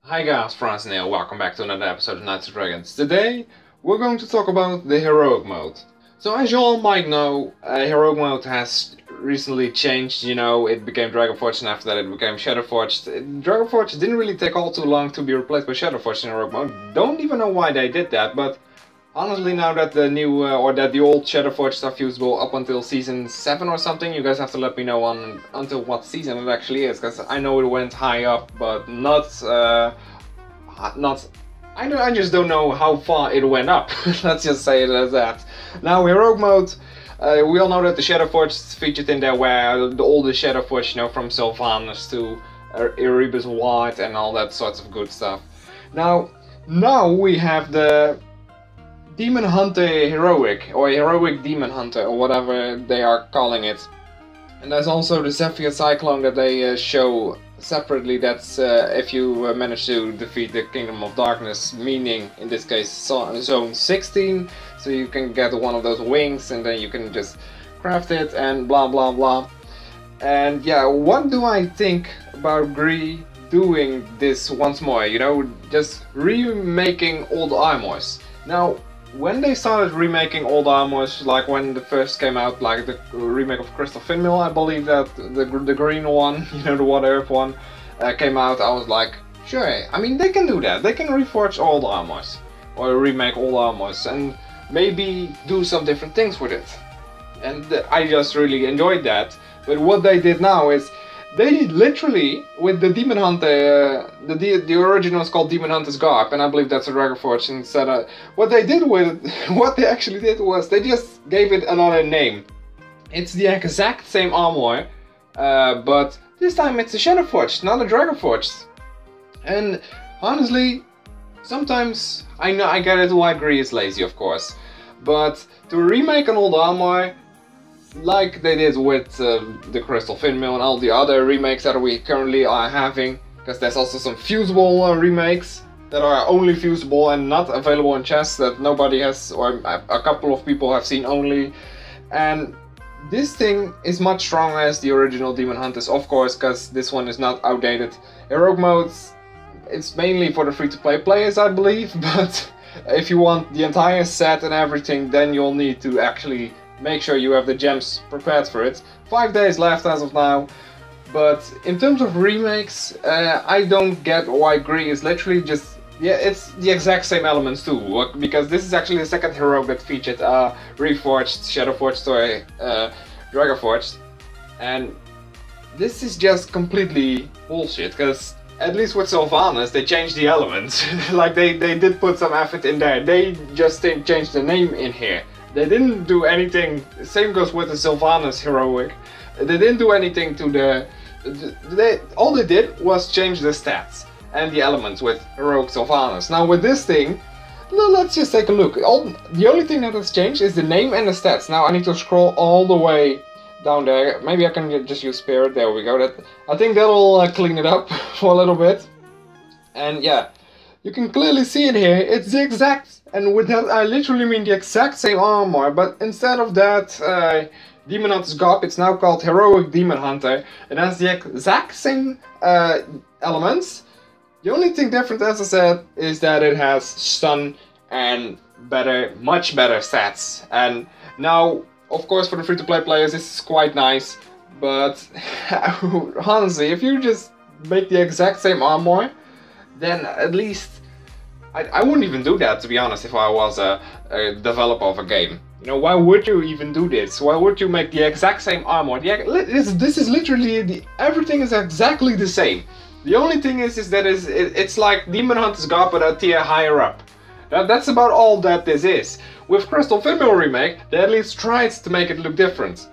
Hi guys, Franz here, welcome back to another episode of Knights of Dragons. Today we're going to talk about the heroic mode. So as you all might know, heroic mode has recently changed. You know, it became Dragonforged and after that it became Shadowforged. Dragonforged didn't really take all too long to be replaced by Shadowforged in heroic mode. Don't even know why they did that, but honestly, now that the new, the old Shadowforged are usable up until season 7 or something, you guys have to let me know until what season it actually is, because I know it went high up, but I just don't know how far it went up. Let's just say it as that. Now, heroic mode, we all know that the Shadowforged is featured in there, where all the Shadowforged, you know, from Sylvanas to Erebus White and all that sorts of good stuff. Now we have the Demon Hunter Heroic, or Heroic Demon Hunter, or whatever they are calling it. And there's also the Zephyr Cyclone that they show separately. That's if you manage to defeat the Kingdom of Darkness, meaning in this case Zone 16. So you can get one of those wings and then you can just craft it and blah blah blah. And yeah, what do I think about GREE doing this once more? You know, just remaking old armors. Now, when they started remaking old armors, like when the first came out, like the remake of Crystal Finmill, I believe that the green one, you know, the Water Earth one, came out, I was like, sure, I mean, they can do that. They can reforge old armors, or remake old armors, and maybe do some different things with it. And I just really enjoyed that. But what they did now is, they literally, with the Demon Hunter, the original is called Demon Hunter's Garb, and I believe that's a Dragonforged instead of... What they actually did was, they just gave it another name. It's the exact same armor, but this time it's a Shadowforged, not a Dragonforged. And honestly, sometimes, I get it why GREE is lazy, of course, but to remake an old armor, like they did with the Crystal Finmill and all the other remakes that we currently are having, because there's also some fusible remakes that are only fusible and not available in chests that nobody has, or a couple of people have seen only. And this thing is much stronger as the original Demon Hunters, of course, because this one is not outdated. Heroic modes, it's mainly for the free-to-play players, I believe, but if you want the entire set and everything, then you'll need to actually make sure you have the gems prepared for it. 5 days left as of now. But in terms of remakes, I don't get why GREE is literally just... Yeah, it's the exact same elements too. Because this is actually the second heroic that featured Reforged, Shadowforged or Dragonforged. And this is just completely bullshit. Because at least with Sylvanas, they changed the elements. Like they did put some effort in there. They just changed the name in here. They didn't do anything, same goes with the Sylvanas Heroic. They didn't do anything to all they did was change the stats and the elements with Heroic Sylvanas. Now with this thing, let's just take a look. The only thing that has changed is the name and the stats. Now I need to scroll all the way down there. Maybe I can just use Spirit, there we go. I think that'll clean it up for a little bit. And yeah, you can clearly see it here, it's the exact, and with that I literally mean the exact same armor, but instead of that Demon Hunter's Garb, it's now called Heroic Demon Hunter. It has the exact same elements. The only thing different, as I said, is that it has stun and much better stats. And now, of course, for the free-to-play players this is quite nice, but honestly, if you just make the exact same armor, then at least I wouldn't even do that, to be honest, if I was a developer of a game. You know, why would you even do this? Why would you make the exact same armor? This is literally everything is exactly the same. The only thing is that it's like Demon Hunter's Garb but a tier higher up. That's about all that this is. With Crystal Finmill remake, they at least tried to make it look different.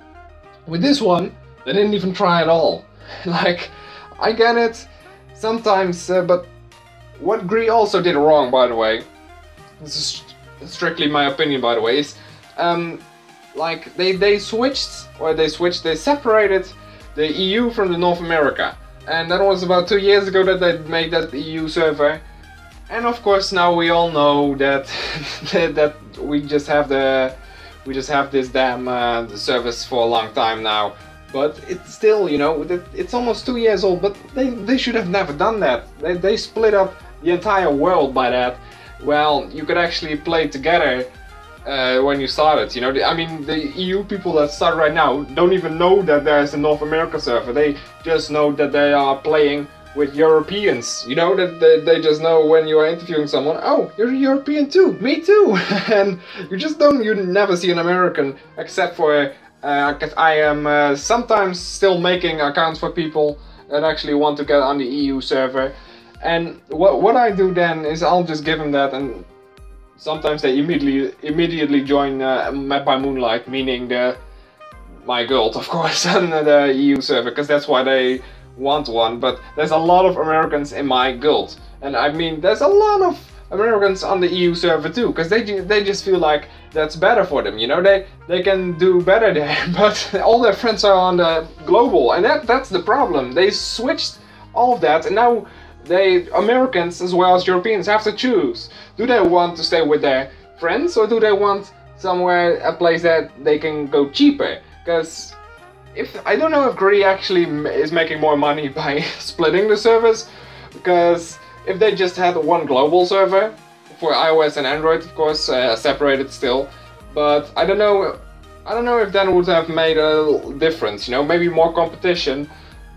With this one, they didn't even try at all. Like, I get it sometimes, but what GREE also did wrong, by the way, this is strictly my opinion, by the way, is like they separated the EU from the North America, and that was about 2 years ago that they made that EU server. And of course now we all know that that we just have this damn service for a long time now. But it's still, you know, it's almost 2 years old, but they should have never done that. They split up the entire world by that. Well, you could actually play together when you started, you know. I mean, the EU people that start right now don't even know that there's a North America server. They just know that they are playing with Europeans, you know, that they just know when you are interviewing someone, oh, you're a European too, me too. And you never see an American, except for because I am sometimes still making accounts for people that actually want to get on the EU server. And what I do then is I'll just give them that, and sometimes they immediately join Map by Moonlight, meaning my guild, of course, on the EU server, because that's why they want one. But there's a lot of Americans in my guild, and I mean there's a lot of Americans on the EU server too, because they just feel like that's better for them, you know, they can do better there. But all their friends are on the global, and that's the problem. They switched all of that, and now Americans as well as Europeans have to choose. Do they want to stay with their friends, or do they want a place that they can go cheaper? Because I don't know if GREE actually is making more money by splitting the servers, because if they just had one global server for iOS and Android, of course, separated still, but I don't know if that would have made a difference, you know, maybe more competition.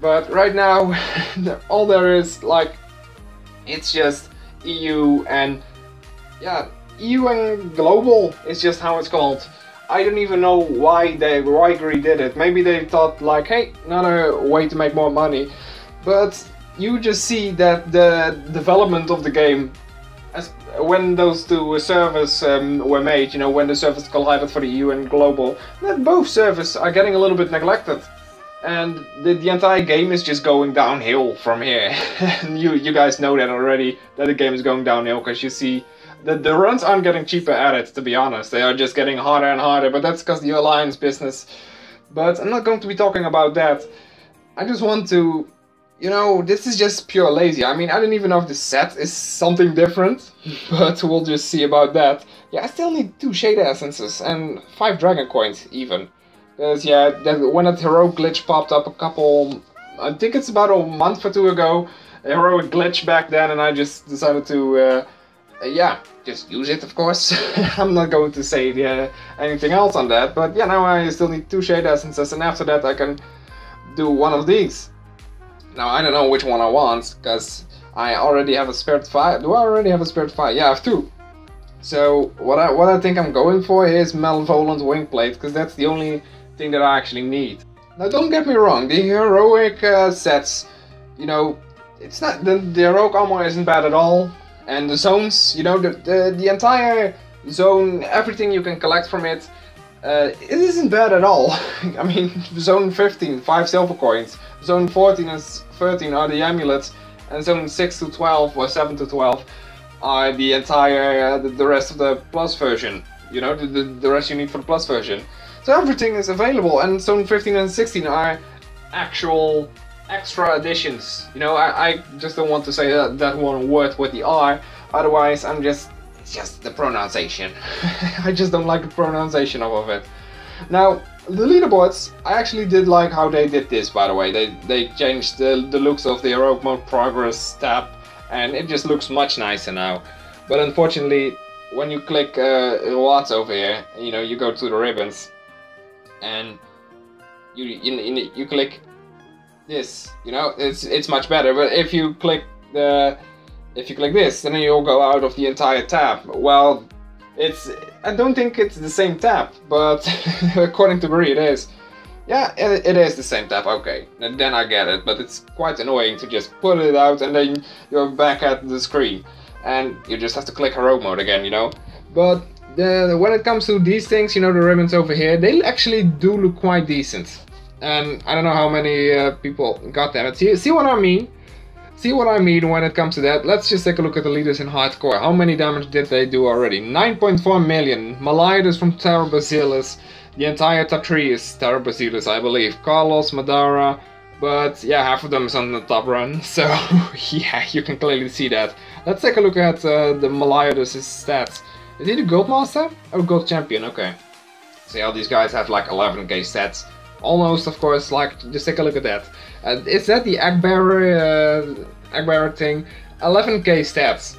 But right now, all there is, like, it's just EU and, yeah, EU and global is just how it's called. I don't even know why GREE did it. Maybe they thought, like, hey, another way to make more money. But you just see that the development of the game, when those two servers were made, you know, when the servers collided for the EU and global, that both servers are getting a little bit neglected. And the entire game is just going downhill from here. And you guys know that already, that the game is going downhill, because you see that the runs aren't getting cheaper at it, to be honest. They are just getting harder and harder, but that's because the alliance business. But I'm not going to be talking about that. I just want to, you know, this is just pure lazy. I mean, I don't even know if the set is something different, but we'll just see about that. Yeah, I still need 2 shader essences and 5 dragon coins even. Because, yeah, when that heroic glitch popped up I think it's about a month or 2 ago, a heroic glitch back then, and I just decided to, yeah, just use it, of course. I'm not going to say anything else on that, but yeah, now I still need 2 shade essences, and after that I can do one of these. Now, I don't know which one I want, because I already have a Spirit Fire. Do I already have a Spirit Fire? Yeah, I have 2. So, what I think I'm going for is Malevolent Wingplate, because that's the only thing that I actually need. Now, don't get me wrong, the heroic sets, you know, it's not, the heroic armor isn't bad at all, and the zones, you know, the entire zone, everything you can collect from it, it isn't bad at all. I mean, zone 15, 5 silver coins, zone 14 and 13 are the amulets, and zone 6 to 12 or 7 to 12 are the entire, the rest of the plus version, you know, the rest you need for the plus version. So everything is available, and zone 15 and 16 are actual extra additions. You know, I just don't want to say that one word with the R, otherwise it's just the pronunciation. I just don't like the pronunciation of it. Now, the leaderboards, I actually did like how they did this, by the way. They changed the looks of the heroic mode progress tab, and it just looks much nicer now. But unfortunately, when you click rewards over here, you know, you go to the ribbons, and you click this, you know, it's much better. But if you click this, then you'll go out of the entire tab. Well, I don't think it's the same tab, but according to GREE it is. Yeah, it is the same tab, okay, then I get it, but it's quite annoying to just put it out and then you're back at the screen. And you just have to click heroic mode again, you know. But when it comes to these things, you know, the ribbons over here, they actually do look quite decent. And I don't know how many people got that. See what I mean? See what I mean when it comes to that? Let's just take a look at the leaders in hardcore. How many damage did they do already? 9.4 million. Malaidas from Terra Basilis. The entire top 3 is Terra Basilis, I believe. Carlos, Madara. But yeah, half of them is on the top run. So yeah, you can clearly see that. Let's take a look at the Malaidas' stats. Is he the Gold Master? Oh, Gold Champion, okay. See, all these guys have like 11k stats almost, of course, like, just take a look at that. Is that the egg bearer thing? 11k stats.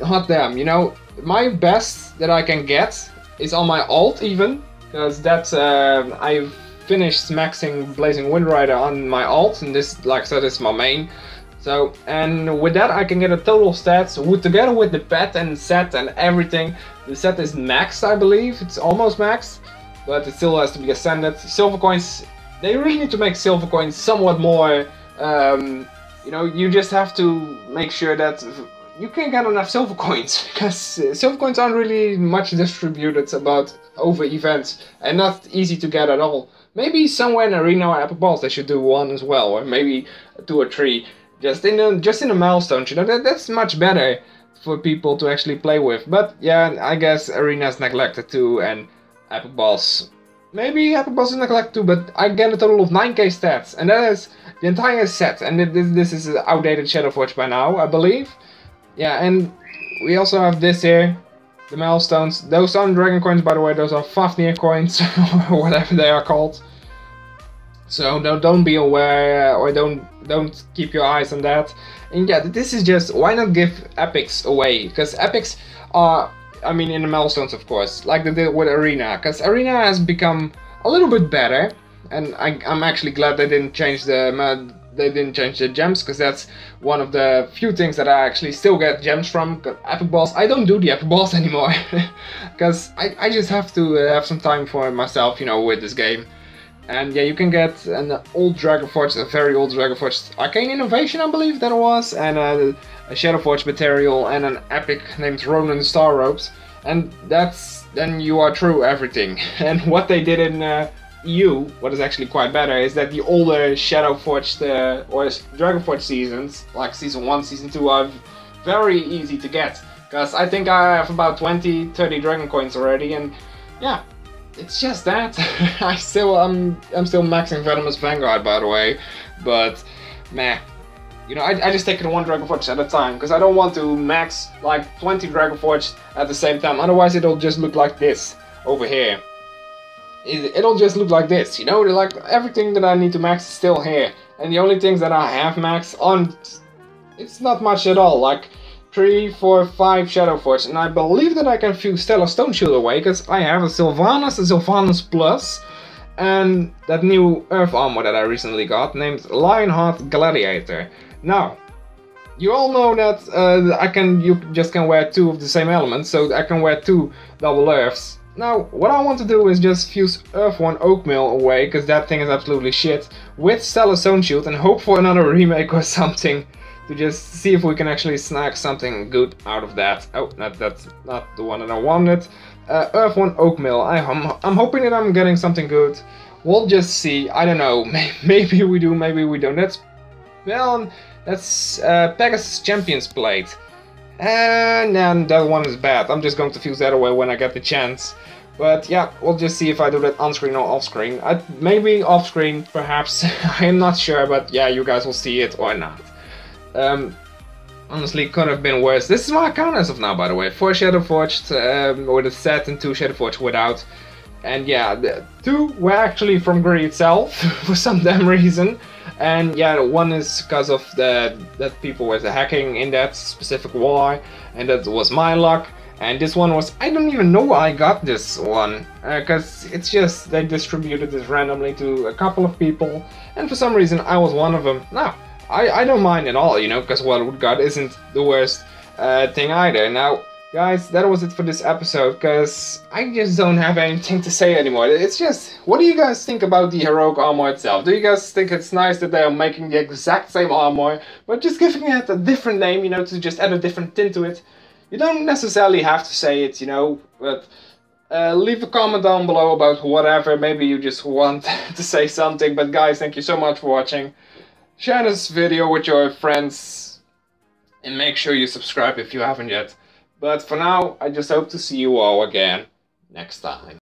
Hot damn, you know, my best that I can get is on my alt even, because that's, I've finished maxing Blazing Windrider on my alt, and this, like I said, is my main. So, and with that I can get a total stats, together with the pet and set and everything. The set is maxed, I believe, it's almost maxed, but it still has to be ascended. Silver coins, they really need to make silver coins somewhat more, you know, you just have to make sure that you can get enough silver coins, because silver coins aren't really much distributed about over events, and not easy to get at all. Maybe somewhere in Arena or Epic Balls they should do one as well, or maybe 2 or 3. Just in the milestones, you know, that's much better for people to actually play with. But yeah, I guess Arena's neglected too, and Epic Balls. Maybe Epic Balls is neglected too, but I get a total of 9k stats, and that is the entire set. And this is outdated Shadow Forge by now, I believe. Yeah, and we also have this here, the milestones. Those aren't Dragon coins, by the way, those are Fafnir coins, or whatever they are called. So don't be aware, or don't keep your eyes on that. And yeah, this is just, why not give epics away? Because epics are, I mean, in the milestones, of course, like they did with Arena. Because Arena has become a little bit better, and I'm actually glad they didn't change the gems, because that's one of the few things that I actually still get gems from. Epic Balls, I don't do the Epic Balls anymore, because I just have to have some time for myself, you know, with this game. And yeah, you can get an old Dragon Forge, a very old Dragon Forge Arcane Innovation, I believe that it was, and a Shadow Forge material, and an epic named Ronan Star Ropes. And then you are through everything. And what they did in EU, what is actually quite better, is that the older Shadow Forged or Dragon Forge seasons, like Season 1, Season 2, are very easy to get. Because I think I have about 20-30 Dragon coins already, and yeah. It's just that. I'm still maxing Venomous Vanguard, by the way, but meh. You know, I just take it one Dragon Forge at a time, because I don't want to max like 20 Dragon Forge at the same time. Otherwise, it'll just look like this over here. It'll just look like this, you know. Like everything that I need to max is still here, and the only things that I have maxed on, it's not much at all. Like 3, 4, 5 Shadow Forge, and I believe that I can fuse Stellar Stone Shield away, because I have a Sylvanas Plus, and that new Earth Armor that I recently got, named Lionheart Gladiator. Now, you all know that you just can wear 2 of the same elements, so I can wear 2 double Earths. Now, what I want to do is just fuse Earth 1 Oakmill away, because that thing is absolutely shit, with Stellar Stone Shield, and hope for another remake or something. To just see if we can actually snag something good out of that. Oh, that's not the one that I wanted. Earth 1 Oakmill. I'm hoping that I'm getting something good. We'll just see. I don't know. Maybe we do, maybe we don't. That's Pegasus Champions Plate. And then that one is bad. I'm just going to fuse that away when I get the chance. But yeah, we'll just see if I do that on screen or off screen. Maybe off screen, perhaps. I'm not sure, but yeah, you guys will see it or not. Honestly, could have been worse. This is my account as of now, by the way. 4 Shadow Forged with a set, and 2 Shadow Forged without. And yeah, the 2 were actually from GREE itself for some damn reason. And yeah, one is because of that people were hacking in that specific war, and that was my luck. And this one was, I don't even know why I got this one, because it's just they distributed this randomly to a couple of people, and for some reason I was one of them. Now, I don't mind at all, you know, because what we got isn't the worst thing either. Now, guys, that was it for this episode, because I just don't have anything to say anymore. It's just, what do you guys think about the heroic armor itself? Do you guys think it's nice that they are making the exact same armor, but just giving it a different name, you know, to just add a different tint to it? You don't necessarily have to say it, you know, but leave a comment down below about whatever. Maybe you just want to say something. But guys, thank you so much for watching. Share this video with your friends, and make sure you subscribe if you haven't yet. But for now, I just hope to see you all again next time.